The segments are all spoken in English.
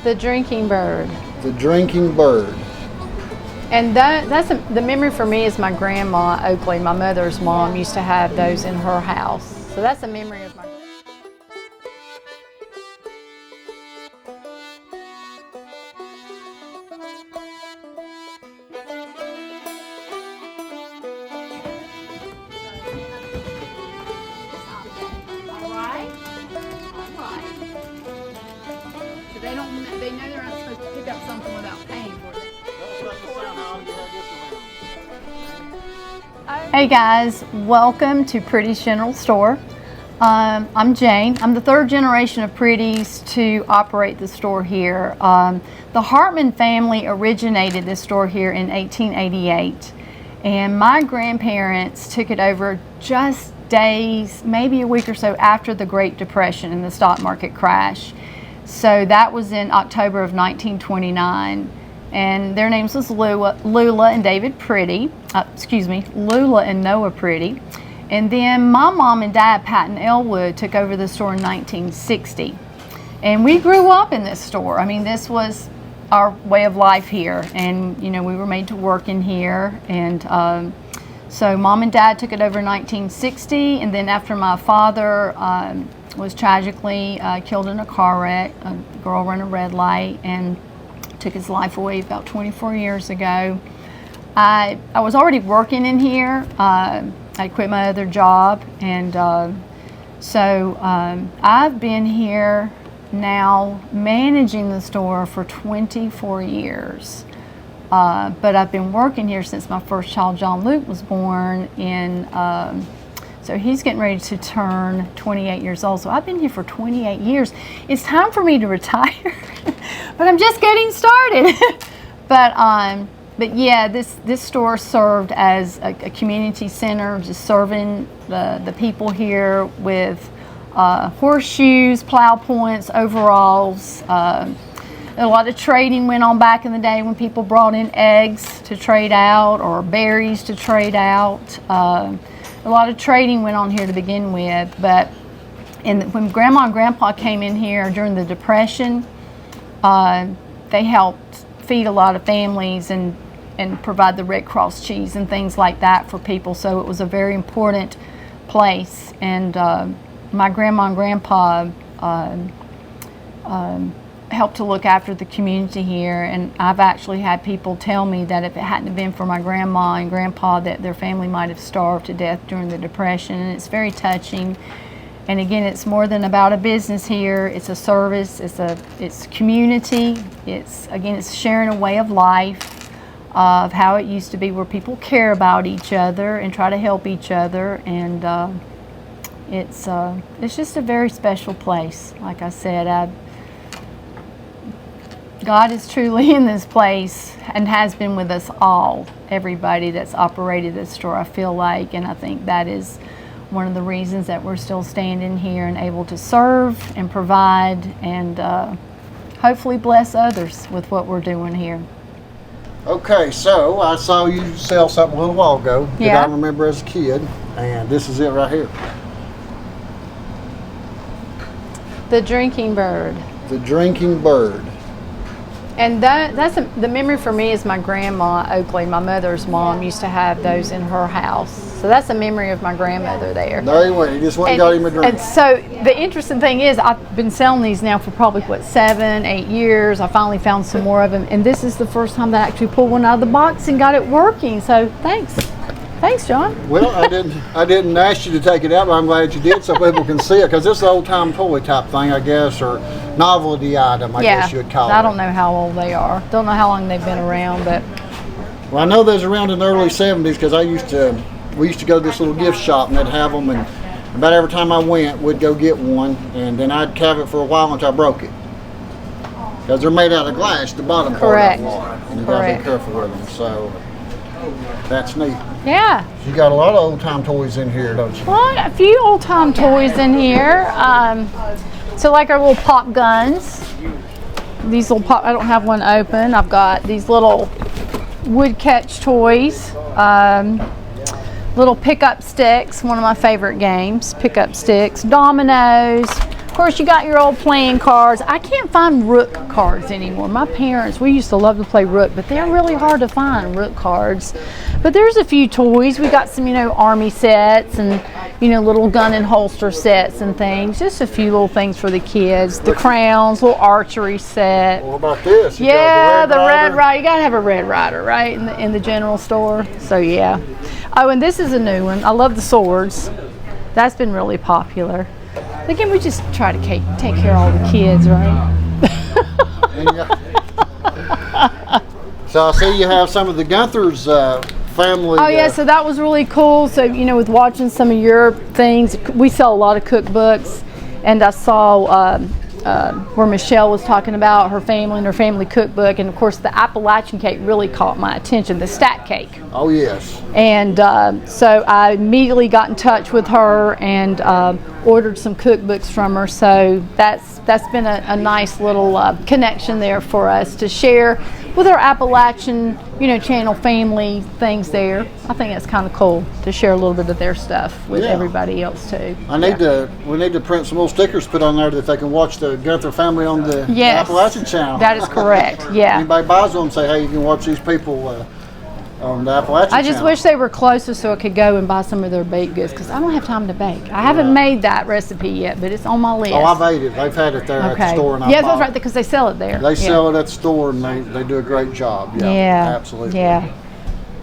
The drinking bird. The drinking bird. And that's the memory for me is my grandma Oakley, my mother's mom, used to have those in her house. So that's a memory of my. They know they're not supposed to pick up something without paying for it. Hey guys, welcome to Pretty's General Store. I'm Jane. I'm the third generation of Pretty's to operate the store here. The Hartman family originated this store here in 1888, and my grandparents took it over just days, maybe a week or so after the Great Depression and the stock market crash. So that was in October of 1929, and their names was Lula and David Pretty, Lula and Noah Pretty. And then my mom and dad, Pat and Elwood, took over the store in 1960. And we grew up in this store. I mean, this was our way of life here, and you know, we were made to work in here. And so mom and dad took it over in 1960, and then after my father was tragically killed in a car wreck. A girl ran a red light and took his life away about 24 years ago. I was already working in here. I quit my other job, and so I've been here now managing the store for 24 years. But I've been working here since my first child, John Luke, was born in so he's getting ready to turn 28 years old. So I've been here for 28 years. It's time for me to retire, but I'm just getting started. But yeah, this store served as a community center, just serving the people here with horseshoes, plow points, overalls. A lot of trading went on back in the day when people brought in eggs to trade out or berries to trade out. A lot of trading went on here to begin with, but when Grandma and Grandpa came in here during the Depression, they helped feed a lot of families and provide the Red Cross cheese and things like that for people. So it was a very important place. And my Grandma and Grandpa helped to look after the community here, and I've actually had people tell me that if it hadn't been for my Grandma and Grandpa, that their family might have starved to death during the Depression. And it's very touching. And again, it's more than about a business here. It's a service. It's community. It's sharing a way of life of how it used to be, where people care about each other and try to help each other. And it's just a very special place. Like I said, God is truly in this place and has been with us all, everybody that's operated this store, I feel like. And I think that is one of the reasons that we're still standing here and able to serve and provide and hopefully bless others with what we're doing here. Okay, so I saw you sell something a little while ago that Yeah. I remember as a kid, and this is it right here. The drinking bird. The drinking bird. And that's the memory for me is my grandma Oakley, my mother's mom, used to have those in her house. So that's a memory of my grandmother there. There he went. He just went and got him a drink. And so the interesting thing is, I've been selling these now for probably 7, 8 years. I finally found some more of them, and this is the first time that I actually pulled one out of the box and got it working. So thanks, John. Well, I didn't ask you to take it out, but I'm glad you did, so people can see it, because this is an old-time toy type thing, I guess, or novelty item, I guess you would call it. I don't know how old they are. Don't know how long they've been around, but. Well, I know they was around in the early 70s, because we used to go to this little gift shop, and they'd have them, and about every time I went, we'd go get one, and then I'd have it for a while until I broke it. Because they're made out of glass, the bottom Correct. part of them are, and you gotta be careful with them, so that's neat. Yeah. You got a lot of old-time toys in here, don't you? Well, a few old-time toys in here. So like our little pop guns. These little pop, I don't have one open. I've got these little wood catch toys. Little pickup sticks, one of my favorite games, pickup sticks. Dominoes. course, you got your old playing cards. I can't find Rook cards anymore. My parents, we used to love to play Rook, but they're really hard to find, Rook cards. But there's a few toys. We got some, army sets and, little gun and holster sets and things. Just a few little things for the kids. The crowns, little archery set. What about this? You Yeah, got the Red Rider. You got to have a Red Rider, right, in the general store. So, yeah. Oh, and this is a new one. I love the swords. That's been really popular. Again, we just try to take care of all the kids, right? So I see you have some of the Gunther's family. Oh yeah, so that was really cool. So with watching some of your things, we sell a lot of cookbooks, and I saw where Michelle was talking about her family and her family cookbook, and of course the Appalachian cake really caught my attention, the stack cake. Oh yes. And so I immediately got in touch with her and ordered some cookbooks from her. So that's been a nice little connection there for us to share with our Appalachian, channel family things there. I think that's kind of cool to share a little bit of their stuff with everybody else too. We need to print some little stickers, put on there that they can watch the Gunther family on the Appalachian channel. That is correct. Yeah. Anybody buys them, say, hey, you can watch these people on the Appalachian channel. I just wish they were closer so I could go and buy some of their baked goods, because I don't have time to bake. I haven't made that recipe yet, but it's on my list. Oh, I've ate it. They've had it there at the store. And that's right, because they sell it there. They sell it at the store, and they do a great job. Yeah, absolutely. Yeah.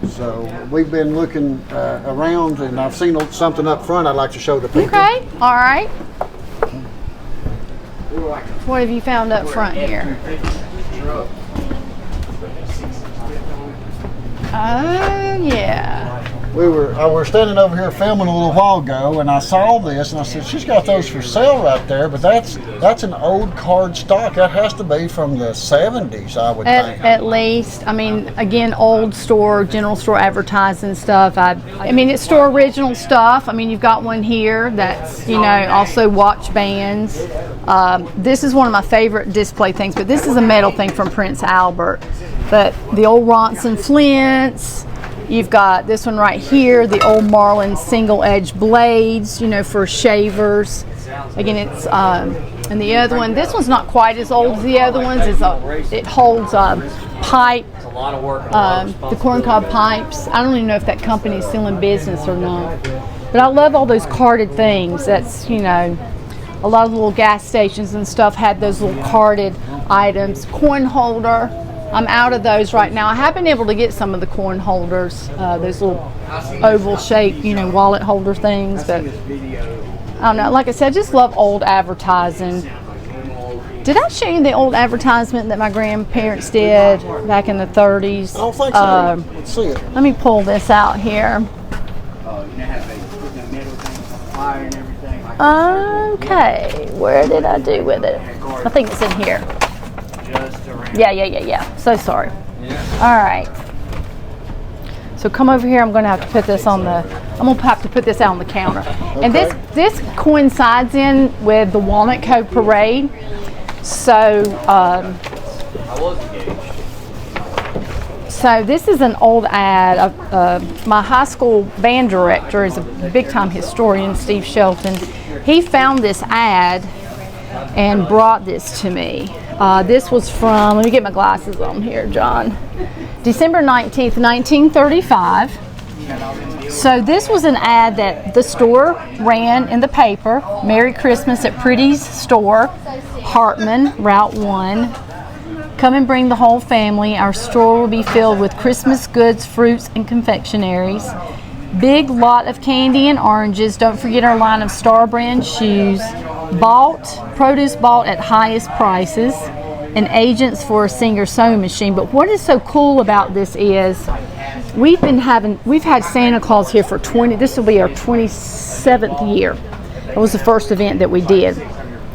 So we've been looking around, and I've seen something up front I'd like to show the people. Okay, all right. What have you found up front here? Oh, yeah. We were standing over here filming a little while ago, and I saw this, and I said, she's got those for sale right there, but that's an old card stock. That has to be from the 70s, I would think. At least. I mean, again, old store, general store advertising stuff. I mean, it's store original stuff. I mean, you've got one here that's, also watch bands. This is one of my favorite display things, but this is a metal thing from Prince Albert. But the old Ronson flints. You've got this one right here, the old Marlin single edge blades, for shavers. Again, it's and the other one, this one's not quite as old as the other ones. It holds pipe, the corncob pipes. I don't even know if that company is still in business or not. But I love all those carded things. That's, a lot of the little gas stations and stuff had those little carded items. Coin holder. I'm out of those right now. I have been able to get some of the coin holders, those little oval shaped, wallet holder things. But I don't know. Like I said, I just love old advertising. Did I show you the old advertisement that my grandparents did back in the 30s? I don't think so. Let's see it. Let me pull this out here. Okay, where did I do with it? I think it's in here. Yeah. So sorry. All right. So come over here. I'm going to have to put this on this out on the counter. Okay. And this coincides in with the Walnut Cove Parade. So so this is an old ad. My high school band director is a big time historian, Steve Shelton. He found this ad and brought this to me. This was from, let me get my glasses on here, John. December 19th, 1935. So this was an ad that the store ran in the paper. Merry Christmas at Pretty's store, Hartman, Route 1. Come and bring the whole family. Our store will be filled with Christmas goods, fruits, and confectionaries. Big lot of candy and oranges. Don't forget our line of Star brand shoes. Produce bought at highest prices, and agents for a Singer sewing machine. But what is so cool about this is we've had Santa Claus here for this will be our 27th year. It was the first event that we did.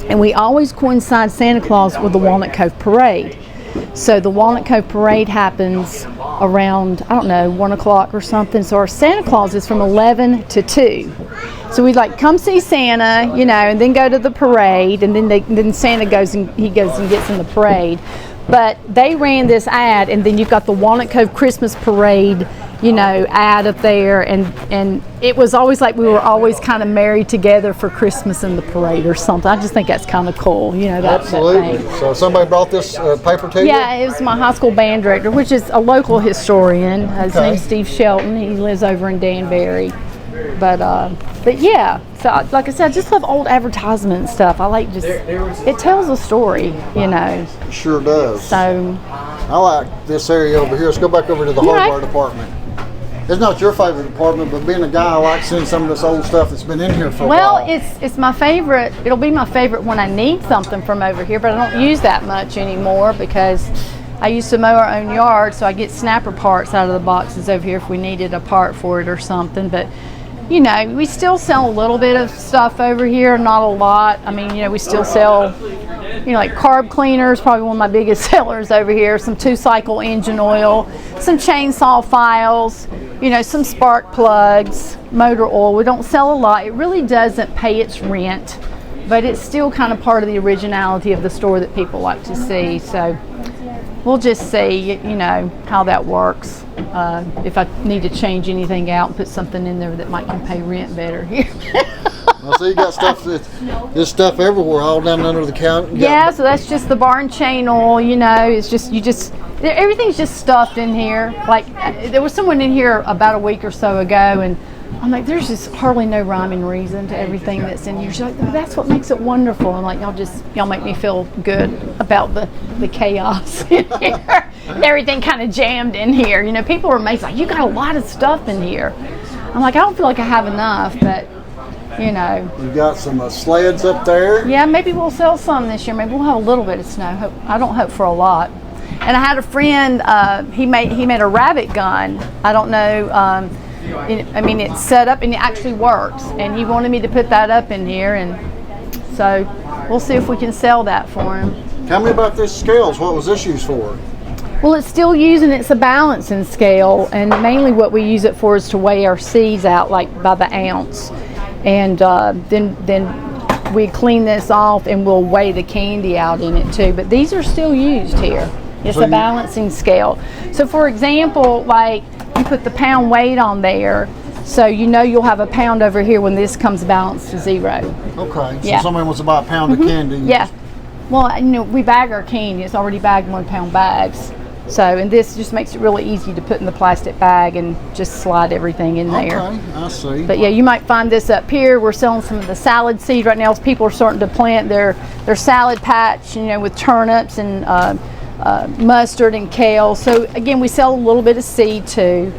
And we always coincide Santa Claus with the Walnut Cove Parade. So the Walnut Cove Parade happens around, 1 o'clock or something. So our Santa Claus is from 11 to 2. So we'd come see Santa, and then go to the parade, and then Santa goes and gets in the parade. But they ran this ad, and then you've got the Walnut Cove Christmas Parade ad up there, and it was always like we were always kind of married together for Christmas in the parade or something. I just think that's kind of cool, that Absolutely. That So somebody brought this paper to you? Yeah, it was my high school band director, which is a local historian. His name's Steve Shelton. He lives over in Danbury. But yeah, so like I said, I just love old advertisement and stuff. I like it tells a story, It sure does. So I like this area over here. Let's go back over to the hardware department. It's not your favorite department, but being a guy, I like seeing some of this old stuff that's been in here for a while. Well, it's my favorite. It'll be my favorite when I need something from over here, but I don't use that much anymore because I used to mow our own yard, so I get snapper parts out of the boxes over here if we needed a part for it or something. But we still sell a little bit of stuff over here, not a lot. I mean, we still sell, like carb cleaners, probably one of my biggest sellers over here, some 2-cycle engine oil, some chainsaw files, some spark plugs, motor oil. We don't sell a lot. It really doesn't pay its rent, but it's still kind of part of the originality of the store that people like to see. So we'll just see, how that works. If I need to change anything out and put something in there that might can pay rent better here. Well, so you got this stuff everywhere, all down under the counter. Yeah, so that's just the bar and chain oil, it's just, everything's just stuffed in here. Like, there was someone in here about a week or so ago, and I'm like, there's just hardly no rhyme and reason to everything that's in here. She's like, that's what makes it wonderful. I'm like, y'all make me feel good about the chaos in here. Everything kind of jammed in here. People are amazed, like, you got a lot of stuff in here. I'm like, I don't feel like I have enough, but You got some sleds up there. Yeah, maybe we'll sell some this year. Maybe we'll have a little bit of snow. I don't hope for a lot. And I had a friend, he made a rabbit gun. I don't know, it's set up and it actually works. And he wanted me to put that up in here, and so we'll see if we can sell that for him. Tell me about this scales. What was this used for? Well, it's still using, it's a balancing scale, and mainly what we use it for is to weigh our seeds out, like by the ounce. And then we clean this off and we'll weigh the candy out in it too. But these are still used here. It's a balancing scale. So for example, like you put the pound weight on there, so you'll have a pound over here when this comes balanced to 0. Okay, so somebody wants to buy a pound of candy. Yeah. Well, we bag our candy. It's already bagged 1-pound bags. So, and this just makes it really easy to put in the plastic bag and just slide everything in there. Okay, I see. But yeah, you might find this up here. We're selling some of the salad seed right now. People are starting to plant their salad patch, with turnips and mustard and kale. So again, we sell a little bit of seed too,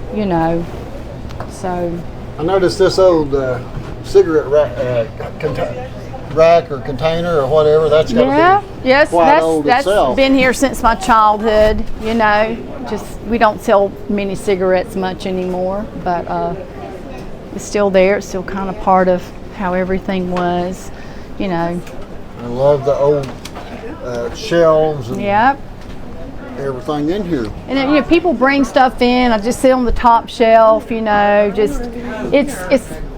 So I noticed this old cigarette rack or container or whatever. That's got to be quite old that's itself. Been here since my childhood. Just we don't sell many cigarettes much anymore, but it's still there. It's still kind of part of how everything was. I love the old shelves and everything in here. And then, people bring stuff in. I just sit on the top shelf. Just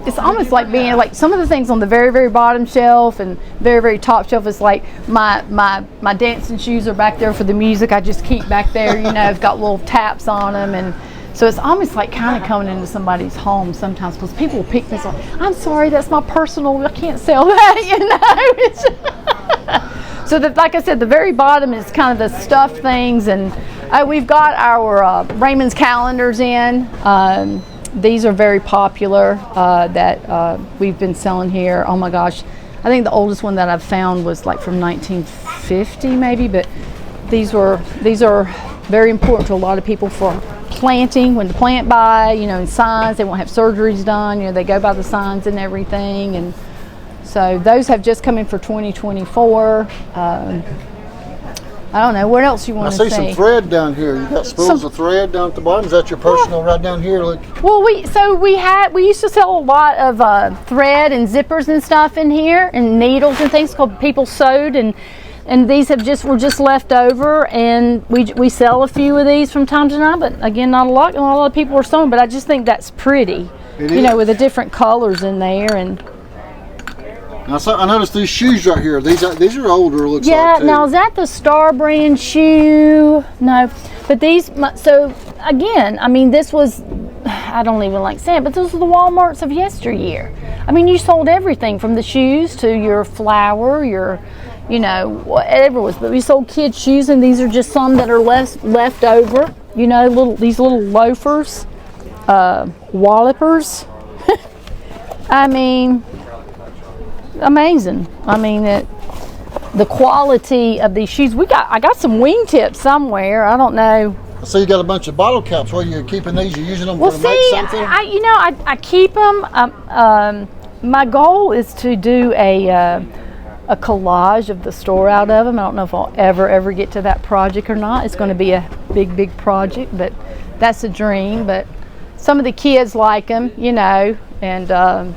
it's almost like being like some of the things on the very, very bottom shelf and very, very top shelf is like my dancing shoes are back there for the music. I just keep back there. It's got little taps on them, and so it's almost like kind of coming into somebody's home sometimes because people will pick this up. I'm sorry, that's my personal. I can't sell that. So like I said, the very bottom is kind of the stuffed things, and we've got our Raymond's calendars in. These are very popular that we've been selling here. Oh my gosh, I think the oldest one that I've found was like from 1950 maybe, but these are very important to a lot of people for planting, when to plant by, and signs. They won't have surgeries done, they go by the signs and everything. And so those have just come in for 2024. I don't know, what else you want to see? I see some thread down here. You got spools of thread down at the bottom. Is that your personal right down here? Look. Well, we used to sell a lot of thread and zippers and stuff in here, and needles and things called people sewed, and these were just left over, and we sell a few of these from time to time, but again, not a lot. A lot of people are sewing, but I just think that's pretty, with the different colors in there. And I noticed these shoes right here. These are older, looks like. Yeah, now is that the Star brand shoe? No, but these. So again, this was I don't even like saying it, but those are the Walmarts of yesteryear. I mean, you sold everything from the shoes to your flour, your, you know, whatever was. But we sold kids' shoes, and these are just some that are left over. You know, these little loafers, wallopers. I mean, amazing. I mean, the quality of these shoes. I got some wingtips somewhere. I don't know. So you got a bunch of bottle caps. What are you keeping these? You using them Well, to make something? I keep them. My goal is to do a collage of the store out of them. I don't know if I'll ever get to that project or not. It's going to be a big project, but that's a dream. But some of the kids like them, you know, and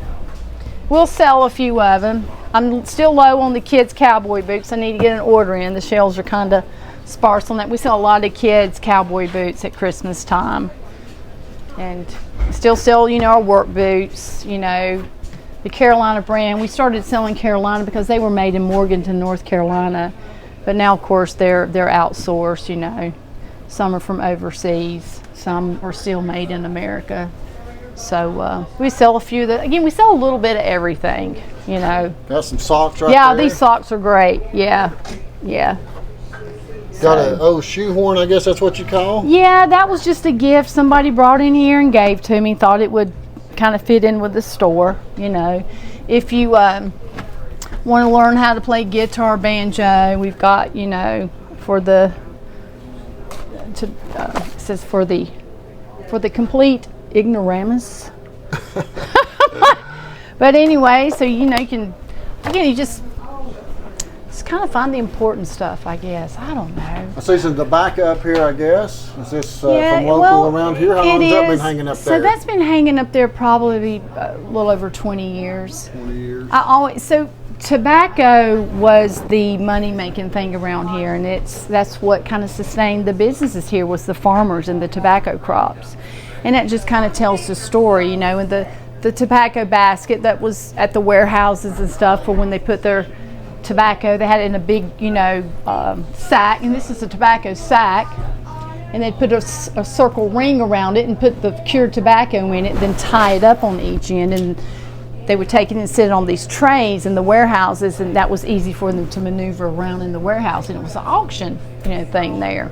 we'll sell a few of them. I'm still low on the kids' cowboy boots. I need to get an order in. The shelves are kind of sparse on that. We sell a lot of kids' cowboy boots at Christmas time, and still sell, you know, our work boots, you know, the Carolina brand. We started selling Carolina because they were made in Morganton, North Carolina, but now of course they're outsourced, you know. Some are from overseas, some are still made in America. So we sell a few that, again, we sell a little bit of everything, you know. Got some socks right yeah, there. These socks are great. Yeah. Got a shoehorn, I guess that's what you call? Yeah, that was just a gift somebody brought in here and gave to me. Thought it would kind of fit in with the store, you know. If you want to learn how to play guitar, banjo, we've got, you know, it says for the complete ignoramus. But anyway, so you know, you just kind of find the important stuff, I guess. I don't know. I see some tobacco up here, I guess. Is this from local around here? How long has that been hanging up there? So that's been hanging up there probably a little over 20 years. 20 years. So tobacco was the money-making thing around here, and that's what kind of sustained the businesses here, was the farmers and the tobacco crops. And that just kind of tells the story, you know, and the tobacco basket that was at the warehouses and stuff for when they put their tobacco, they had it in a big, you know, sack, and this is a tobacco sack, and they'd put a circle ring around it and put the cured tobacco in it, then tie it up on each end, and they would take it and sit it on these trays in the warehouses, and that was easy for them to maneuver around in the warehouse, and it was an auction, you know, thing there.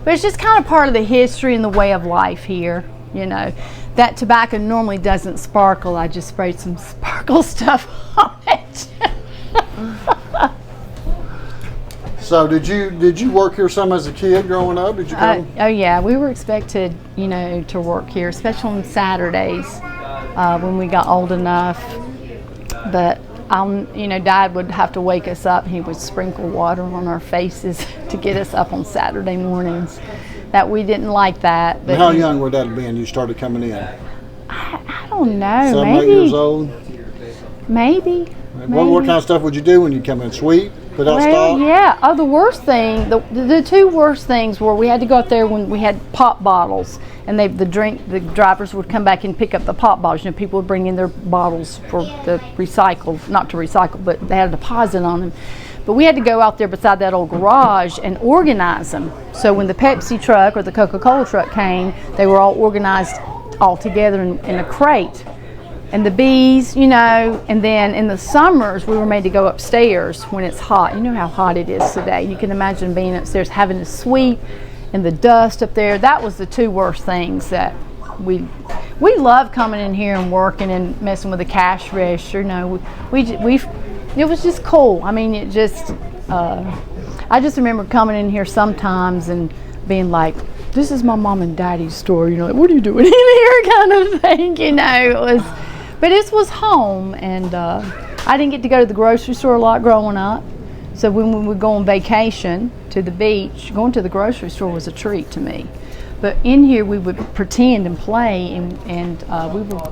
But it's just kind of part of the history and the way of life here, you know. That tobacco normally doesn't sparkle. I just sprayed some sparkle stuff on it. So did you work here some as a kid growing up? Did you come? Oh yeah, we were expected, you know, to work here, especially on Saturdays when we got old enough. But you know, Dad would have to wake us up. He would sprinkle water on our faces to get us up on Saturday mornings. That we didn't like that. But how young would that have been? You started coming in. I don't know. 7, maybe 8 years old. Maybe. What kind of stuff would you do when you come in? Sweep? Put out stock? Yeah. Oh, the worst thing, the two worst things were we had to go out there when we had pop bottles, and the drivers would come back and pick up the pop bottles. You know, people would bring in their bottles for the not to recycle, but they had a deposit on them. But we had to go out there beside that old garage and organize them. So when the Pepsi truck or the Coca-Cola truck came, they were all organized all together in a crate. And the bees, you know, and then in the summers we were made to go upstairs when it's hot. You know how hot it is today. You can imagine being upstairs having to sweep and the dust up there. That was the two worst things that we love coming in here and working and messing with the cash register. You know, it was just cool. I mean, it just I just remember coming in here sometimes and being like, this is my mom and daddy's store, you know, like, what are you doing in here kind of thing, you know. But it was home, and I didn't get to go to the grocery store a lot growing up. So when we would go on vacation to the beach, going to the grocery store was a treat to me. But in here we would pretend and play, and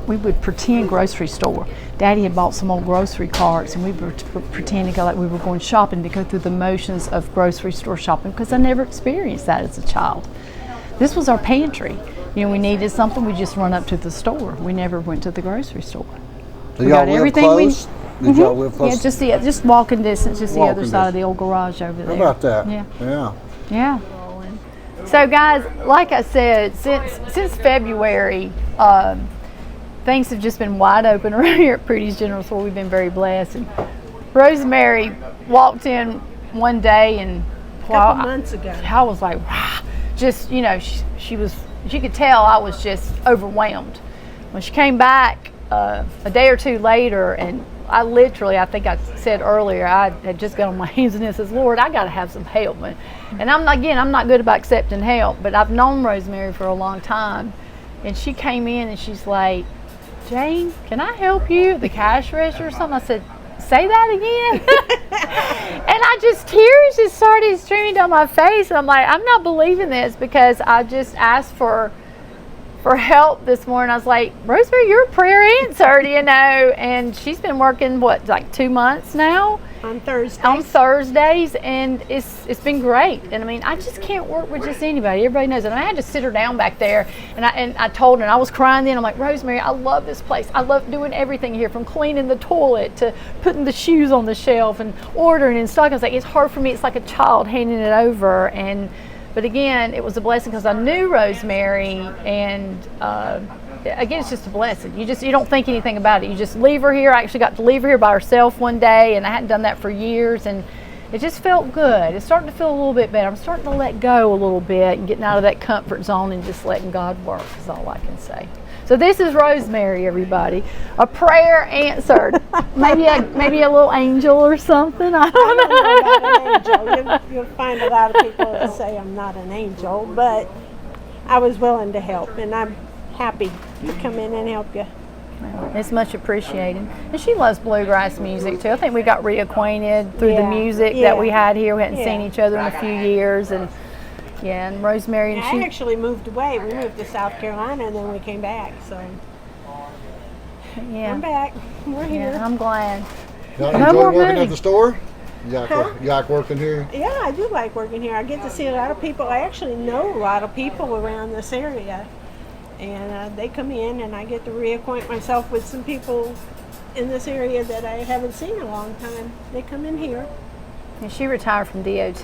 we would pretend grocery store. Daddy had bought some old grocery carts, and we would pretend to go like we were going shopping, to go through the motions of grocery store shopping, because I never experienced that as a child. This was our pantry. You know, we needed something, we just run up to the store. We never went to the grocery store. So y'all live close? Did y'all live close? Yeah, just walking distance, just the other side of the old garage over there. How about that? Yeah. Yeah. Yeah. So guys, like I said, since February, things have just been wide open around here at Pretty's General Store. We've been very blessed. And Rosemary walked in one day and a couple months ago, I was like, wow. Just, you know, she could tell I was just overwhelmed. When she came back a day or two later, and I think I said earlier, I had just got on my hands and knees and says, Lord, I got to have some help. And I'm not good about accepting help, but I've known Rosemary for a long time. And she came in and she's like, Jane, can I help you at the cash register or something? I said, say that again. And tears just started streaming down my face. And I'm like, I'm not believing this, because I just asked for help this morning. I was like, Rosemary, your prayer answered, you know. And she's been working, like 2 months now? On Thursdays, and it's been great. And I mean, I just can't work with just anybody. Everybody knows it. And I had to sit her down back there, and I told her, and I was crying then. I'm like, Rosemary, I love this place. I love doing everything here, from cleaning the toilet to putting the shoes on the shelf and ordering and stocking. I was like, it's hard for me. It's like a child handing it over. But again, it was a blessing because I knew Rosemary, and again, it's just a blessing. You don't think anything about it. You just leave her here. I actually got to leave her here by herself one day, and I hadn't done that for years, and it just felt good. It's starting to feel a little bit better. I'm starting to let go a little bit and getting out of that comfort zone and just letting God work is all I can say. So this is Rosemary, everybody. A prayer answered. maybe a little angel or something. I don't know. About an angel. You'll find a lot of people that say I'm not an angel, but I was willing to help, and I'm happy to come in and help you. It's much appreciated. And she loves bluegrass music too. I think we got reacquainted through the music that we had here. We hadn't seen each other in a few years, and Rosemary and I actually moved away. We moved to South Carolina, and then we came back. So I'm back. We're here. Yeah, I'm glad. Y'all enjoy working at the store? You like working here? Yeah, I do like working here. I get to see a lot of people. I actually know a lot of people around this area. And they come in, and I get to reacquaint myself with some people in this area that I haven't seen in a long time. They come in here. And she retired from DOT.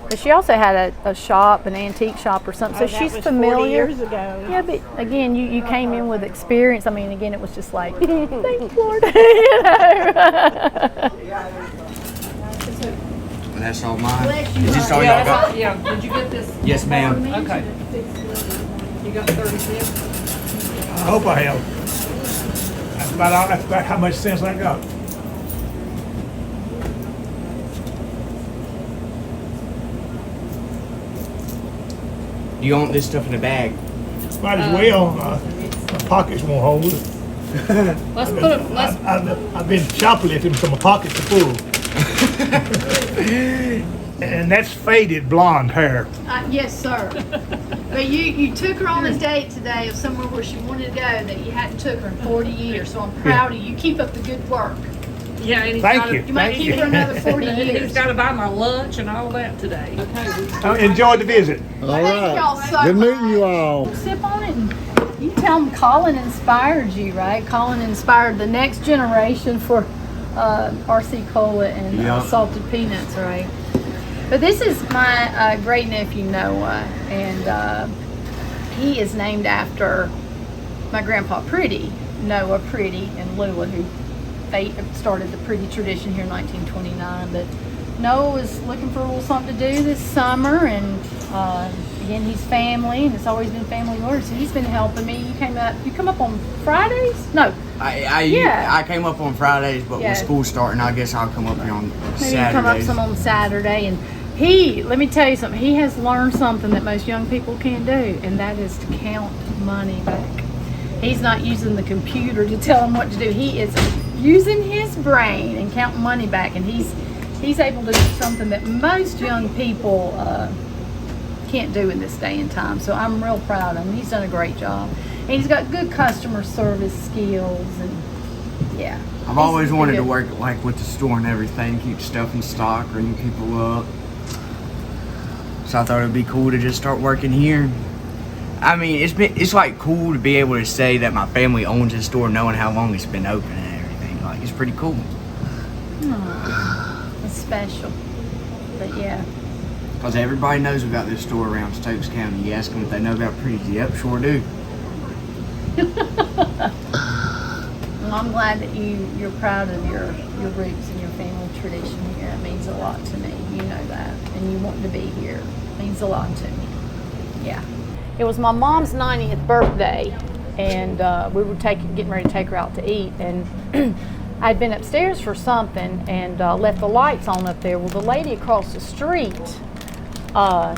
But she also had a shop, an antique shop or something. So she's familiar. 40 years ago. Yeah, but again, you came in with experience. I mean, again, it was just like, thank you, Lord. You know. That's all mine. Is this all y'all got? Yeah. Did you get this? Yes, ma'am. Okay. You got 36? I hope I have. That's about how much sense I got. Do you want this stuff in a bag? Might as well. My pockets won't hold it. Let's put it. I've been shoplifting, so my pockets are full. And that's faded blonde hair. Yes, sir. But you took her on a date today of somewhere where she wanted to go that you hadn't took her in 40 years. So I'm proud of you. You keep up the good work. Yeah, and Thank you. You might keep her another 40 years. He's got to buy my lunch and all that today. Okay. Enjoyed the visit. All Thank y'all right. so Good meeting much. you all. Sip on it and you tell them Colin inspired you, right? Colin inspired the next generation for RC Cola and salted peanuts, right? But this is my great nephew Noah, and he is named after my grandpa Pretty, Noah Pretty, and Lula, who they started the Pretty tradition here in 1929. But Noah was looking for a little something to do this summer, and again, he's family, and it's always been family order, so he's been helping me. You come up on Fridays? No. I came up on Fridays, but with school starting, I guess I'll come up here on Saturdays. Maybe you come up some on Saturday, and let me tell you something, he has learned something that most young people can't do, and that is to count money back. He's not using the computer to tell him what to do. He is using his brain and counting money back, and he's able to do something that most young people can't do in this day and time. So I'm real proud of him. He's done a great job, and he's got good customer service skills, and I've always wanted to work like with the store and everything, keep stuff in stock, ring people up. So I thought it'd be cool to just start working here. I mean, it's like cool to be able to say that my family owns this store, knowing how long it's been open and everything. Like, it's pretty cool. It's special, but yeah. Because everybody knows about this store around Stokes County. You ask them if they know about Pretty's. Yep, sure do. Well, I'm glad that you're proud of your roots and your family tradition here. It means a lot to me. You know that. And you want to be here. It means a lot to me. Yeah. It was my mom's 90th birthday, and we were getting ready to take her out to eat. And I'd been upstairs for something and left the lights on up there. Well, the lady across the street saw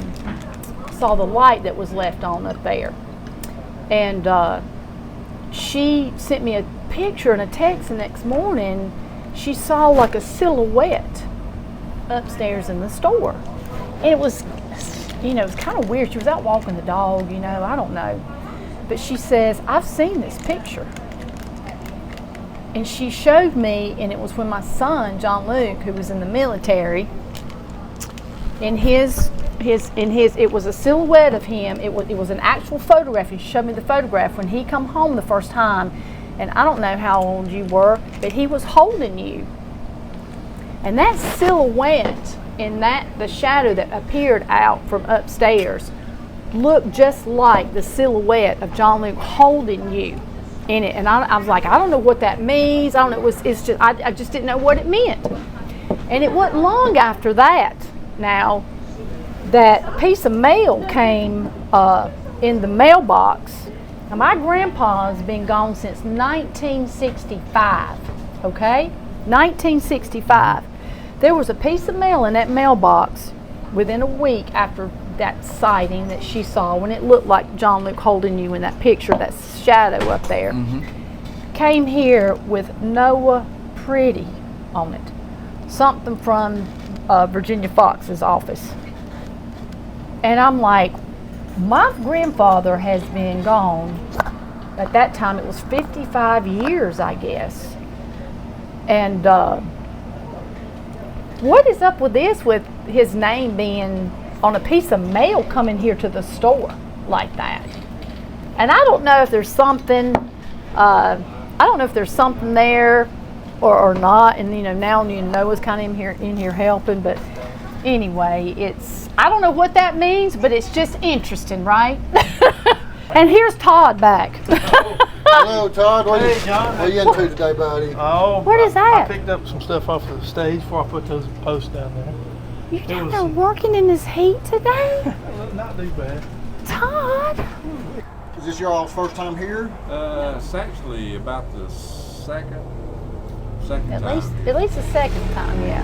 the light that was left on up there. And she sent me a picture and a text the next morning. She saw like a silhouette upstairs in the store. And it was, it was kind of weird. She was out walking the dog, I don't know. But she says, I've seen this picture. And she showed me, and it was when my son, John Luke, who was in the military, it was a silhouette of him. It was an actual photograph. He showed me the photograph when he come home the first time, and I don't know how old you were, but he was holding you. And that silhouette in the shadow that appeared out from upstairs looked just like the silhouette of John Luke holding you in it. And I was like, I don't know what that means. I don't know. I just didn't know what it meant. And it wasn't long after that now that a piece of mail came in the mailbox. Now, my grandpa's been gone since 1965, okay? 1965. There was a piece of mail in that mailbox within a week after that sighting that she saw, when it looked like John Luke holding you in that picture, that shadow up there. Mm-hmm. Came here with Noah Pretty on it. Something from Virginia Fox's office. And I'm like, my grandfather has been gone, at that time it was 55 years, I guess. And what is up with this, with his name being on a piece of mail coming here to the store like that? And I don't know if there's something, there or not. And now Noah's kind of in here helping, but anyway, I don't know what that means, but it's just interesting, right? And here's Todd back. Hello, Todd. What Hey, John. are you into today, buddy? Oh, What is that? I picked up some stuff off the stage before I put those posts down there. You guys are working in this heat today? Not too bad. Todd? Is this your all's first time here? It's actually about the second At time. least the second time, yeah.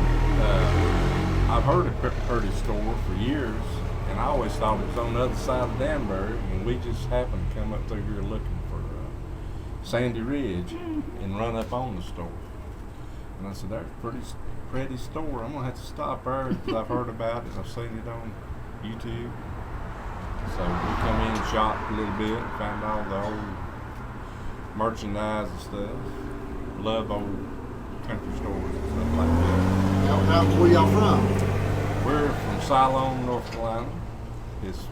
I've heard of Purdy's store for years, and I always thought it was on the other side of Danbury, and we just happened to come up through here looking for Sandy Ridge and run up on the store. And I said, there's a pretty store. I'm going to have to stop there because I've heard about it. I've seen it on YouTube. So we come in and shopped a little bit and found all the old merchandise and stuff. Love old country stores and stuff like that. Where y'all from? We're from Siloam, North Carolina. It's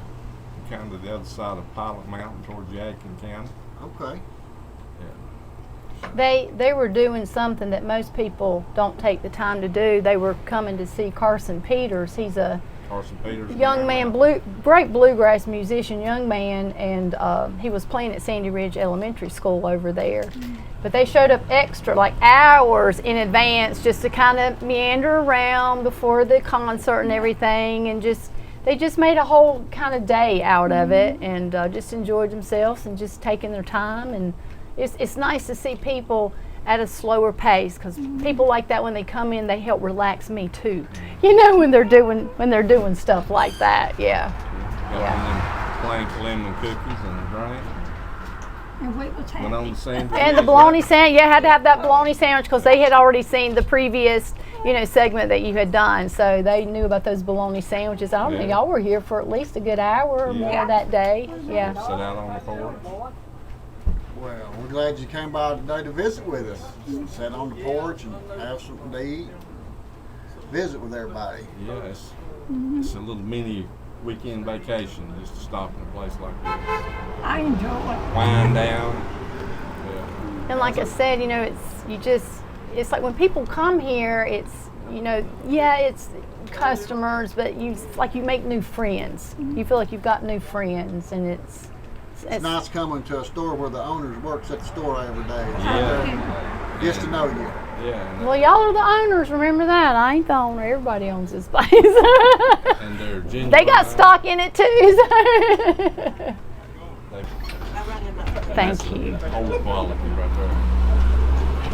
kind of the other side of Pilot Mountain towards Yadkin County. Okay. Yeah. They were doing something that most people don't take the time to do. They were coming to see Carson Peters. He's a Carson Peters. young man, great bluegrass musician, young man, and he was playing at Sandy Ridge Elementary School over there. But they showed up extra, like hours in advance, just to kind of meander around before the concert and everything, and they just made a whole kind of day out of it, and just enjoyed themselves and just taking their time. And it's nice to see people at a slower pace, because people like that, when they come in, they help relax me too. When they're doing stuff like that. Yeah. Got plain lemon cookies and a drink. And wait, what's Went on the same. And the bologna sandwich, had to have that bologna sandwich because they had already seen the previous, segment that you had done, so they knew about those bologna sandwiches. I don't think y'all were here for at least a good hour or more that day. Yeah. Sit out on the porch. Well, we're glad you came by today to visit with us. Sit on the porch and have something to eat. Visit with everybody. Yeah, it's a little mini weekend vacation just to stop in a place like this. I enjoy it. Wind down. Yeah. And like I said, it's like when people come here, you know, yeah, it's customers, but you make new friends. You feel like you've got new friends, and it's nice coming to a store where the owners works at the store every day. Yeah. Gets to know you. Yeah. Well, y'all are the owners. Remember that. I ain't the owner. Everybody owns this place. And they're genuine. They got stock in it too. So. Thank you. Old quality right there.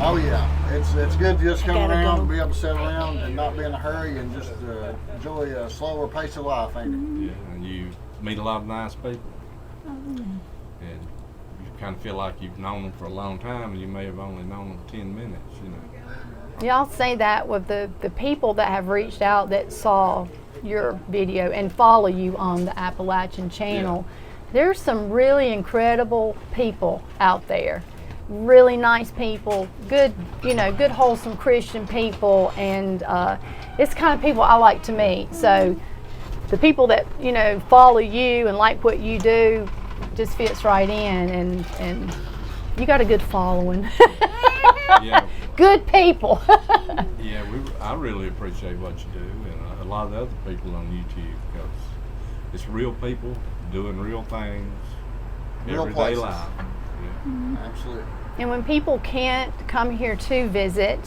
Oh yeah, it's good to just come around and be able to sit around and not be in a hurry and just enjoy a slower pace of life, ain't it? Yeah, and you meet a lot of nice people. And you kind of feel like you've known them for a long time, and you may have only known them 10 minutes, you know. Y'all say that with the people that have reached out that saw your video and follow you on the Appalachian channel. Yeah. There's some really incredible people out there. Really nice people, good, you know, good wholesome Christian people, and it's the kind of people I like to meet. So the people that, you know, follow you and like what you do just fits right in, and you got a good following. Yeah. Good people. Yeah, I really appreciate what you do, and a lot of the other people on YouTube, because it's real people doing real things, Real everyday places. life. Yeah. Absolutely. And when people can't come here to visit,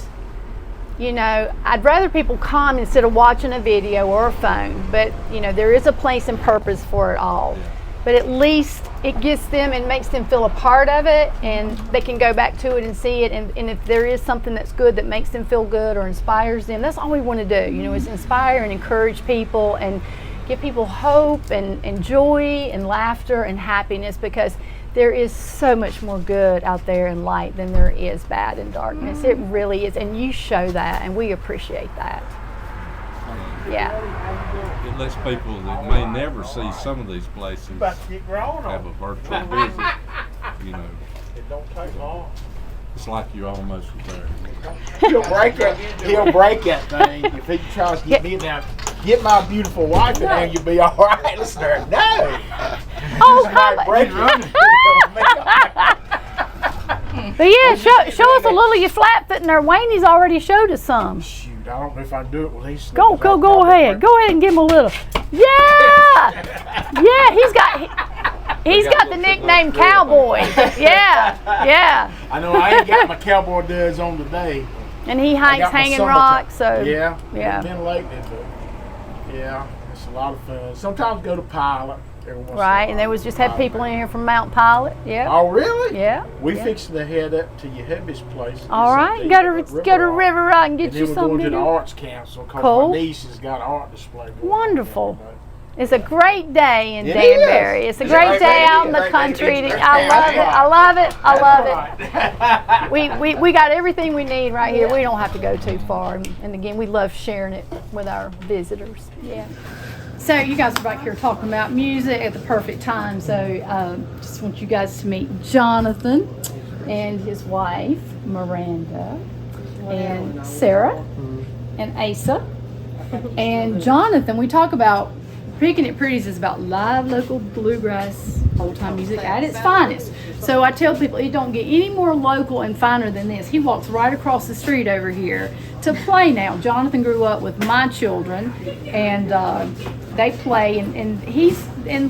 you know, I'd rather people come instead of watching a video or a phone. But, you know, there is a place and purpose for it all. Yeah. But at least it gets them and makes them feel a part of it, and they can go back to it and see it. And if there is something that's good that makes them feel good or inspires them, that's all we want to do, you know, is inspire and encourage people and give people hope and joy and laughter and happiness, because there is so much more good out there in light than there is bad in darkness. It really is, and you show that, and we appreciate that. Yeah. It lets people that may never see some of these places About to get grown have on. a virtual visit. You know, It don't take long. it's like you almost were there. He'll break that. He'll break that thing if he tries to get me down. Get my beautiful wife in there, you'll be all right. Listen to her. No. Oh, Might come break it. But yeah, show us a little of your flat footing there. Wayne's already showed us some. Shoot, I don't know if I can do it with these. Go ahead. Go ahead and give him a little. Yeah! Yeah, he's got the nickname Cowboy. Yeah. I know I ain't got my cowboy duds on today. And he I hikes got my hanging summertime. rocks, so Yeah. Yeah. It's been lately, but yeah, it's a lot of fun. Sometimes go to Pilot. Every once in a right. And while. there was just had people in here from Mount Pilot. Yeah. Oh really? Yeah. We yeah. fixing to head up to your hubby's place. All right, go to River Rock and get And you then we're going to the something. Arts Council because Cool. my niece has got an art display going on. Wonderful. It's a great day in It Danbury. is. It's a great day out in the country. I love it. We got everything we need right here. We don't have to go too far. And again, we love sharing it with our visitors. Yeah. So you guys are back here talking about music at the perfect time. So just want you guys to meet Jonathan and his wife, Miranda, and Sarah, and Asa. And Jonathan, we talk about Picking It Pretties is about live local bluegrass old time music at its finest. So I tell people it don't get any more local and finer than this. He walks right across the street over here to play now. Jonathan grew up with my children, and they play, and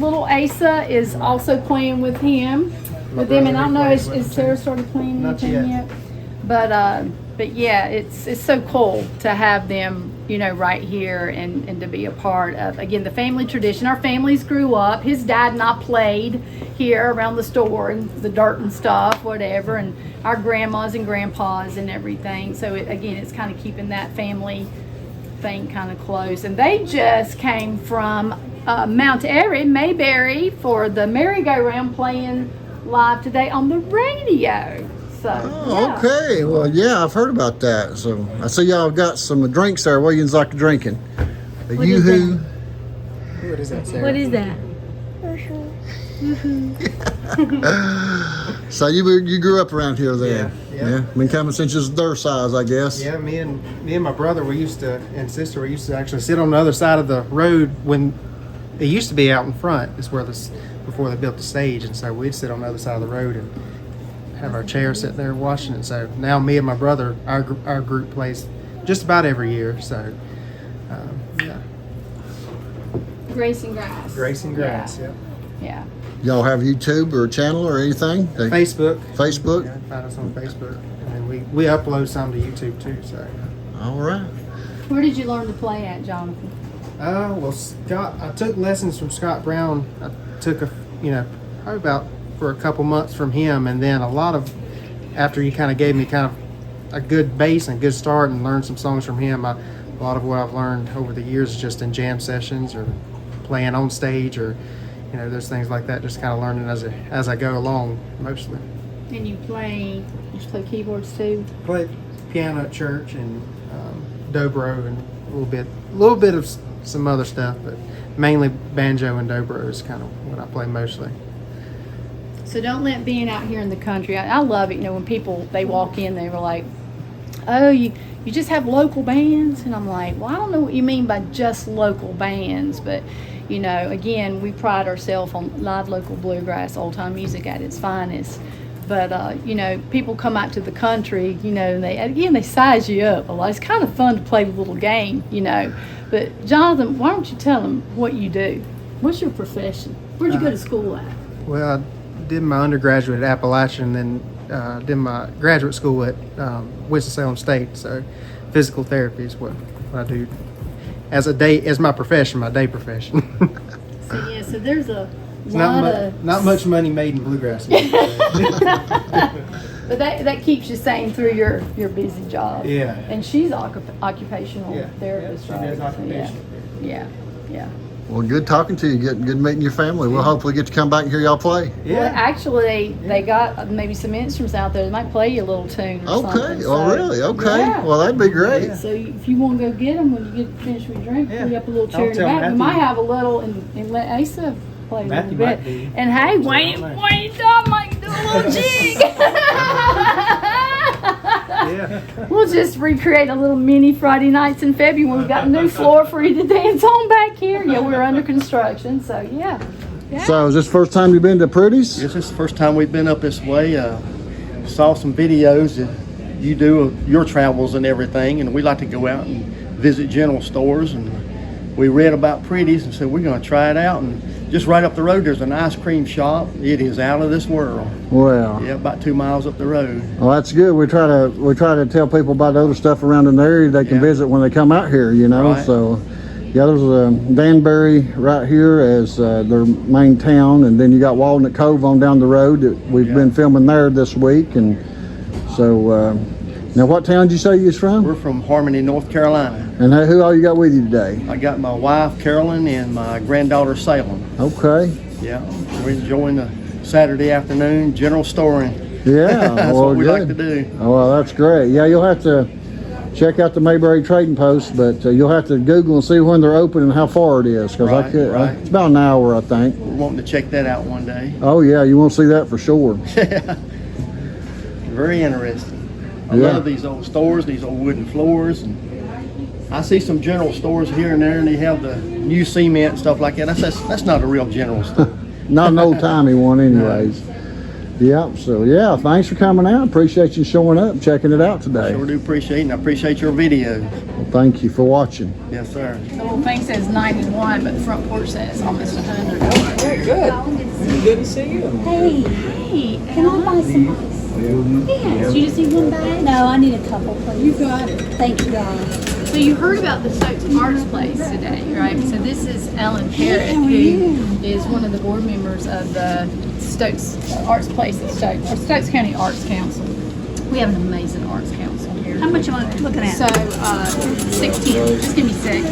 little Asa is also playing with him, with them. And I don't know, is Sarah started playing with him yet? But yeah, it's so cool to have them, you know, right here and to be a part of, again, the family tradition. Our families grew up. His dad and I played here around the store and the dirt and stuff, whatever, and our grandmas and grandpas and everything. So again, it's kind of keeping that family thing kind of close. And they just came from Mount Airy, Mayberry, for the merry-go-round playing live today on the radio. So, yeah. Okay. Well, yeah, I've heard about that. So I see y'all got some drinks there. What do you like drinking? A What is Yoo-hoo. What is that, Sarah? What is that? So you grew up around here then? Yeah. Been coming since you was their size, I guess. Yeah, me and my brother, and sister, we used to actually sit on the other side of the road when it used to be out in front. Is where before they built the stage, and so we'd sit on the other side of the road and have our chair sitting there watching it. So now me and my brother, our group plays just about every year. So, yeah. Grace and Grass. Grace and Grass, yeah. Yeah. Y'all have YouTube or a channel or anything? Facebook. Facebook? Yeah, find us on Facebook. And then we upload some to YouTube too, so. All right. Where did you learn to play at, Jonathan? Well, Scott, I took lessons from Scott Brown. I took probably about for a couple months from him, and then a lot of, after he kind of gave me kind of a good base and good start and learned some songs from him, a lot of what I've learned over the years is just in jam sessions or playing on stage or, there's things like that, just kind of learning as I go along mostly. And you play keyboards too? Play piano at church and dobro and a little bit of some other stuff, but mainly banjo and dobro is kind of what I play mostly. So don't let being out here in the country, I love it, when people, they walk in, they were like, oh, you just have local bands? And I'm like, well, I don't know what you mean by just local bands, but again, we pride ourselves on live local bluegrass, old time music at its finest. But, people come out to the country, and they size you up a lot. It's kind of fun to play the little game, But, Jonathan, why don't you tell them what you do? What's your profession? Where'd you go to school at? Well, I did my undergraduate at Appalachian, then did my graduate school at Winston-Salem State. So, physical therapy is what I do as my profession, my day profession. So there's a not much money made in bluegrass music. But that keeps you sane through your busy job. Yeah. And she's occupational therapist, she right? does occupational therapy. Yeah. Well, good talking to you. Good meeting your family. We'll hopefully get to come back and hear y'all play. Yeah. Well, actually, they got maybe some instruments out there. They might play you a little tune or something. Okay. Oh, really? Okay. Yeah. Well, that'd be great. So if you want to go get them when you get finished with your drink, pull up a little chair I'll in the tell back. We Matthew. might have a little and let Asa play a Matthew little might bit. be. And hey, Wayne Tom might do a little jig. Yeah. We'll just recreate a little mini Friday nights in February. We've got a new floor for you to dance on back here. Yeah, we're under construction, so yeah. So, is this the first time you've been to Pretty's? This is the first time we've been up this way. Saw some videos that you do of your travels and everything, and we like to go out and visit general stores. And we read about Pretty's and said we're going to try it out. And just right up the road, there's an ice cream shop. It is out of this world. Well, Yeah, about 2 miles up the road. well, that's good. We try to tell people about other stuff around in the area they can visit when they come out here. Right. So. Yeah, there's Danbury right here as their main town, and then you got Walnut Cove on down the road that we've been filming there this week. And so, now what town did you say you're from? We're from Harmony, North Carolina. And who all you got with you today? I got my wife, Carolyn, and my granddaughter, Salem. Okay. Yeah, we're enjoying the Saturday afternoon general storing. Yeah, That's well, what we good. like to do. Oh, well, that's great. Yeah, you'll have to check out the Mayberry Trading Post, but you'll have to Google and see when they're open and how far it is, because Right. it's about an hour, I think. We're wanting to check that out one day. Oh yeah, you want to see that for sure. Very interesting. I Yeah. love these old stores, these old wooden floors. And I see some general stores here and there, and they have the new cement and stuff like that. That's not a real general store. Not an old timey one, anyways. Yep. So yeah, thanks for coming out. Appreciate you showing up, checking it out today. Sure do appreciate it, and I appreciate your videos. Well, thank you for watching. Yes, sir. The little thing says 91, but the front porch says almost 100. Very good. Good to see you. Hey, can I buy some ice? Yes, you just need one bag? No, I need a couple, please. You got it. Thank you, guys. So you heard about the Stokes Arts Place today, right? So this is Ellen Parrott, who is one of the board members of the Stokes Arts Place at Stokes County Arts Council. We have an amazing arts council here. How much am I looking at? So 16. Just give me 6.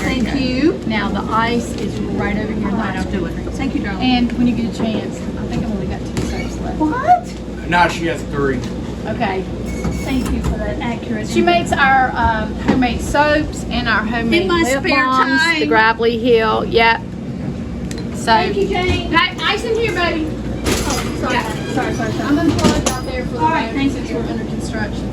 Thank you. Now the ice is right over here. I'll do it. Thank you, darling. And when you get a chance, I think I've only got 2 soaps left. What? Now she has 3. Okay. Thank you for that accurate. She makes our homemade soaps and our homemade In my lip spare balms, time. the Gravelly Hill. Yep. So, Thank you, Jane. Ice in here, baby. Oh, sorry. Yeah. Sorry. I'm unplugged out there for the moment since we're under construction.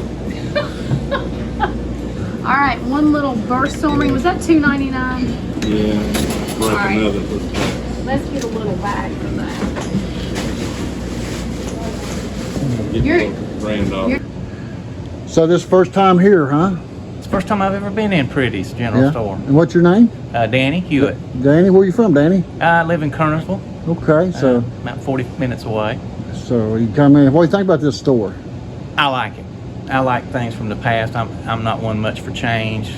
All right, one little burst storming. Was that $2.99? Yeah. All right. Another. Let's get a little bag for that. Get You're- your granddaughter. So this first time here, huh? It's the first time I've ever been in Pretty's General Store. And what's your name? Danny Hewitt. Danny, where you from, Danny? I live in Kernersville. Okay, so about 40 minutes away. So you come in. What do you think about this store? I like it. I like things from the past. I'm not one much for change.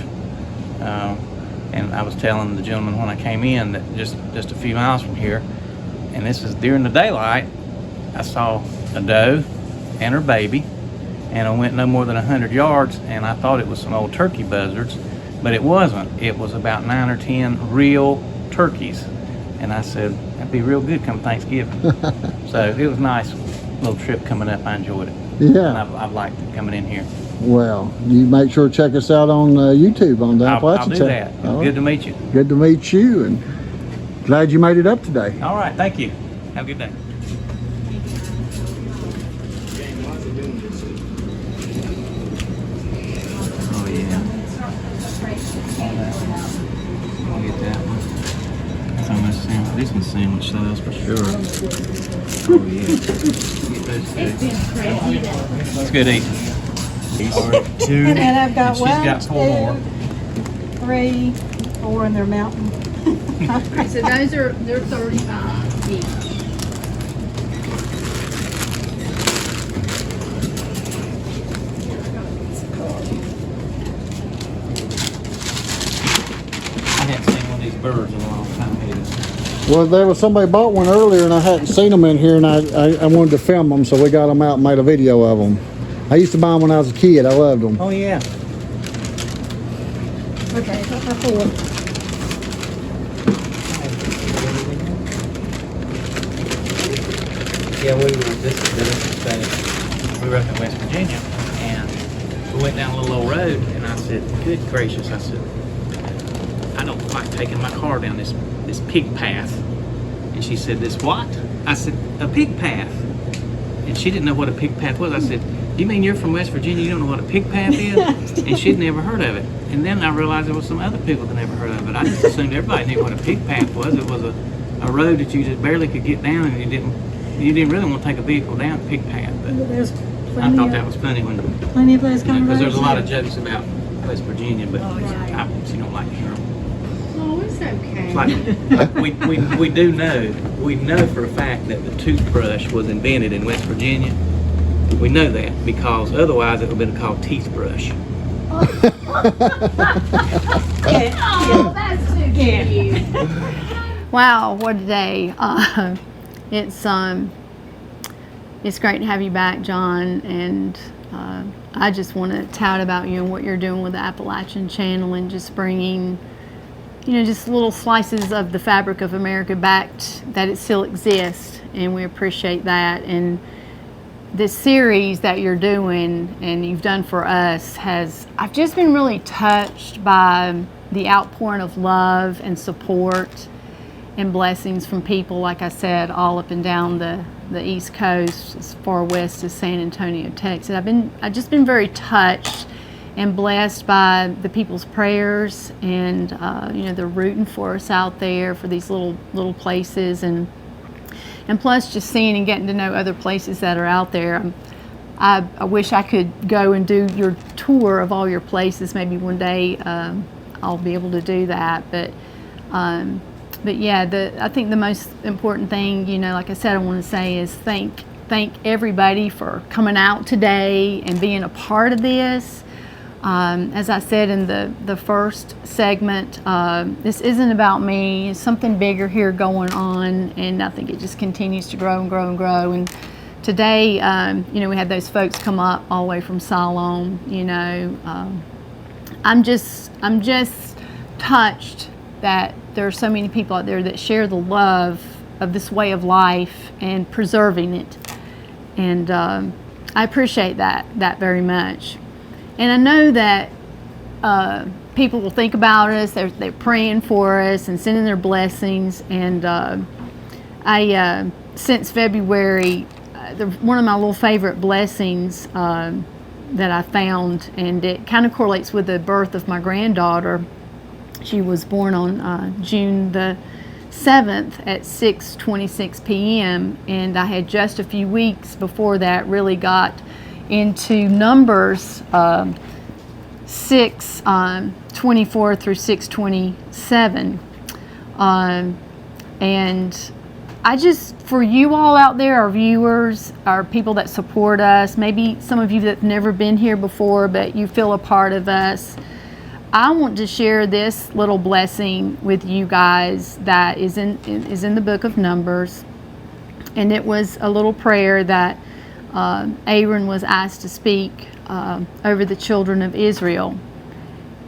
And I was telling the gentleman when I came in that just a few miles from here, and this is during the daylight, I saw a doe and her baby, and I went no more than 100 yards, and I thought it was some old turkey buzzards, but it wasn't. It was about 9 or 10 real turkeys, and I said, that'd be real good come Thanksgiving. So it was a nice little trip coming up. I enjoyed it. Yeah. And I've liked it coming in here. Well, you make sure to check us out on YouTube on the Appalachian I'll do that. Good to meet you. Good to meet you, and glad you made it up today. All right, thank you. Have a good day. Oh yeah. I'll get that one. That's on this sandwich. This one's sandwich size for sure. Oh yeah. Get those two. It's good eating. Two. And I've got She's got 4 more. 3, 4, and they're mountain. So they're 35 each. I hadn't seen one of these birds in a long time either. Well, there was somebody bought one earlier, and I hadn't seen them in here, and I wanted to film them, so we got them out and made a video of them. I used to buy them when I was a kid. I loved them. Oh yeah. Okay, that's my 4. Yeah, we were up in West Virginia, and we went down a little old road, and I said, good gracious, I said, I don't like taking my car down this pig path. And she said, this what? I said, a pig path. And she didn't know what a pig path was. I said, you mean you're from West Virginia, you don't know what a pig path is? And she'd never heard of it. And then I realized there was some other people that never heard of it. I just assumed everybody knew what a pig path was. It was a road that you just barely could get down, and you didn't really want to take a vehicle down a pig path. But There's I thought that was funny when, plenty of those kind of because there's a lot of roads. jokes about West Virginia, but she don't like to hear them. Oh, it's okay. It's like, we know for a fact that the toothbrush was invented in West Virginia. We know that because otherwise it would have been called teeth brush. Oh, that's too cute. Wow, what a day. It's great to have you back, John, and I just want to tout about you and what you're doing with the Appalachian channel and just bringing, just little slices of the fabric of America back, that it still exists, and we appreciate that. And this series that you're doing and you've done for us I've just been really touched by the outpouring of love and support and blessings from people, like I said, all up and down the East Coast, as far west as San Antonio, Texas. I've just been very touched and blessed by the people's prayers, and they're rooting for us out there for these little places, and plus just seeing and getting to know other places that are out there. I wish I could go and do your tour of all your places. Maybe one day I'll be able to do that. But yeah, I think the most important thing, like I said, I want to say is thank everybody for coming out today and being a part of this. As I said in the first segment, this isn't about me. It's something bigger here going on, and I think it just continues to grow and grow and grow. And today, we had those folks come up all the way from Siloam. I'm just touched that there are so many people out there that share the love of this way of life and preserving it. And I appreciate that very much. And I know that people will think about us, they're praying for us and sending their blessings. And I since February, one of my little favorite blessings that I found, and it kind of correlates with the birth of my granddaughter. She was born on June the 7th at 6:26 p.m. and I had just a few weeks before that really got into Numbers 6:24 through 6:27. And I just, for you all out there, our viewers, our people that support us, maybe some of you that have never been here before, but you feel a part of us, I want to share this little blessing with you guys that is in the book of Numbers. And it was a little prayer that Aaron was asked to speak over the children of Israel.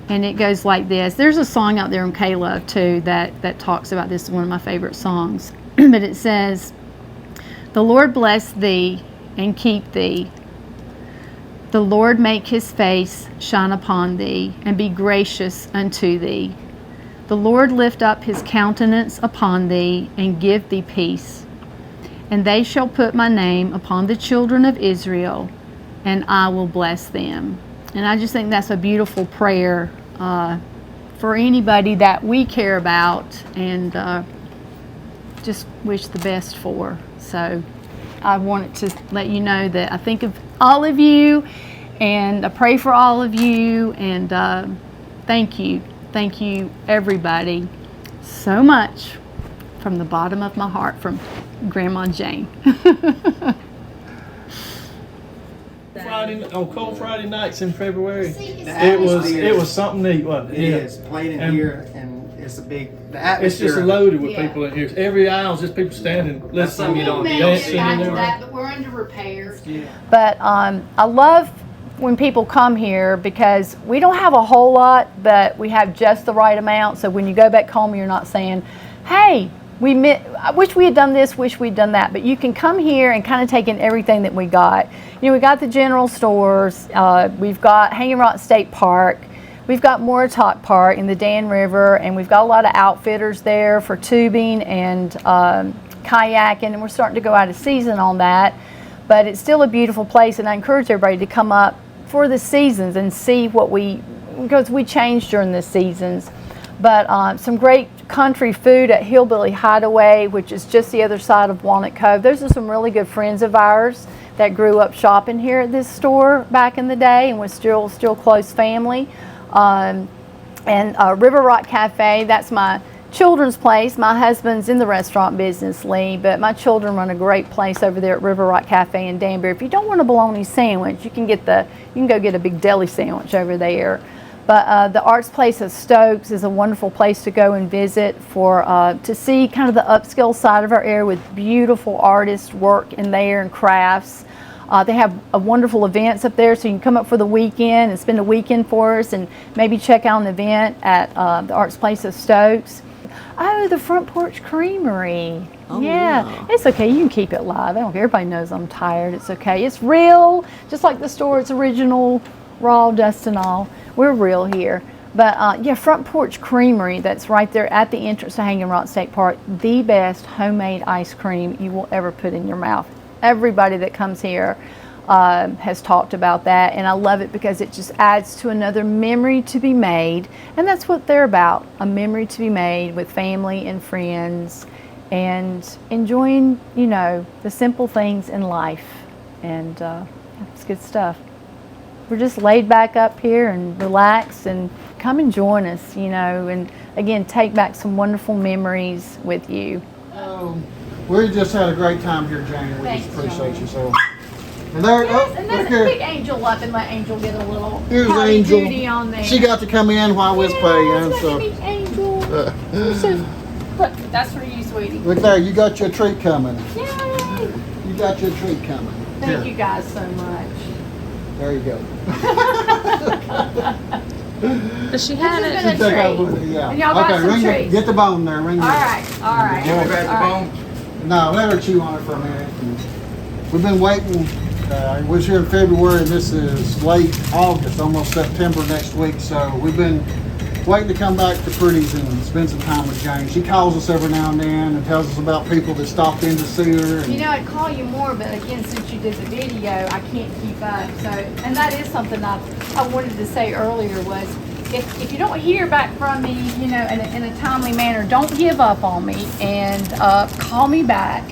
And it goes like this. There's a song out there on K-Love too that talks about this. It's one of my favorite songs. But it says, "The Lord bless thee and keep thee. The Lord make his face shine upon thee and be gracious unto thee. The Lord lift up his countenance upon thee and give thee peace. And they shall put my name upon the children of Israel, and I will bless them." And I just think that's a beautiful prayer for anybody that we care about and just wish the best for. So I wanted to let you know that I think of all of you, and I pray for all of you, and thank you everybody so much from the bottom of my heart, from Grandma Jane. On cold Friday nights in February, it was something neat, wasn't it? It is playing in here, and it's a big. The It's atmosphere. just loaded with people in here. Every aisle's just people standing, listening, dancing. But we're under repair. But I love when people come here because we don't have a whole lot, but we have just the right amount. So when you go back home, you're not saying, "Hey, I wish we had done this, wish we'd done that." But you can come here and kind of take in everything that we got. You know, we got the general stores. We've got Hanging Rock State Park. We've got Moortalk Park in the Dan River, and we've got a lot of outfitters there for tubing and kayaking, and we're starting to go out of season on that. But it's still a beautiful place, and I encourage everybody to come up for the seasons and see because we change during the seasons. But some great country food at Hillbilly Hideaway, which is just the other side of Walnut Cove. Those are some really good friends of ours that grew up shopping here at this store back in the day and was still close family. And River Rock Cafe, that's my children's place. My husband's in the restaurant business, Lee, but my children run a great place over there at River Rock Cafe in Danbury. If you don't want a bologna sandwich, you can go get a big deli sandwich over there. But the Arts Place of Stokes is a wonderful place to go and visit to see kind of the upscale side of our area with beautiful artist work in there and crafts. They have wonderful events up there, so you can come up for the weekend and spend a weekend for us and maybe check out an event at the Arts Place of Stokes. Oh, the Front Porch Creamery. Oh, yeah, wow. It's okay. You can keep it live. I don't care. Everybody knows I'm tired. It's okay. It's real, just like the store. It's original, raw, dust and all. We're real here. But yeah, Front Porch Creamery, that's right there at the entrance to Hanging Rock State Park. The best homemade ice cream you will ever put in your mouth. Everybody that comes here has talked about that, and I love it because it just adds to another memory to be made, and that's what they're about, a memory to be made with family and friends and enjoying, the simple things in life, and it's good stuff. We're just laid back up here and relax, and come and join us, and again, take back some wonderful memories with you. We just had a great time here, Jane. We just appreciate you so. And there, And look let's here. pick Angel up and let Angel get a little Here's party Angel. duty on there. She got to come in while we was playing. So Angel. Look, that's for you, sweetie. look there, you got your treat coming. Yay! You got your treat coming. Thank Here. you guys so much. There you go. But she had This it. has been a Take out treat. with it, yeah. And y'all got some ring it. treats. Get the bone there. Ring All it. right, all right. You want All right. No, let her chew on it for a minute. We've been waiting. It was here in February, and this is late August, almost September next week. So we've been waiting to come back to Pretty's and spend some time with Jane. She calls us every now and then and tells us about people that stopped in to see her. And I'd call you more, but again, since you did the video, I can't keep up. So, and that is something I wanted to say earlier was, if you don't hear back from me, in a timely manner, don't give up on me and call me back.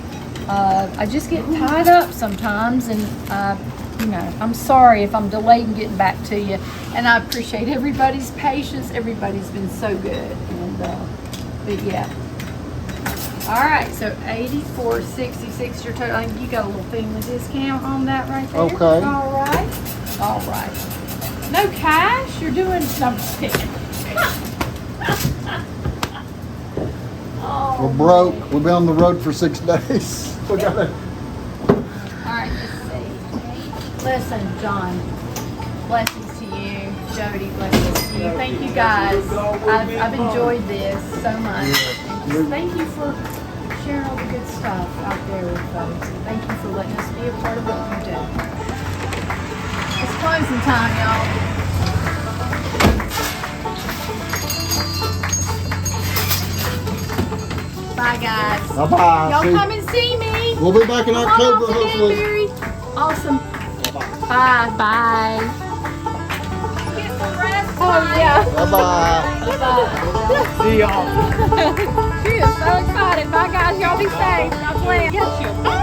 I just get tied up sometimes, and you know, I'm sorry if I'm delayed in getting back to you. And I appreciate everybody's patience. Everybody's been so good. And, but yeah. All right, so $84.66 your total. I think you got a little family discount on that right there. Okay. All right. No cash? You're doing something. We're broke. We've been on the road for 6 days. We gotta. All right, let's see. Listen, John, blessings to you. Jody, blessings to you. Thank you guys. I've enjoyed this so much. And just thank you for sharing all the good stuff out there with folks. And thank you for letting us be a part of what you do. It's closing time, y'all. Bye, guys. Bye-bye. Y'all come and see me. We'll be back in Come on October, to hopefully. Danbury. Awesome. Bye. Bye. Get some rest. Oh, yeah. Bye-bye. Bye. See y'all. She is so excited. Bye, guys. Y'all be safe. God bless.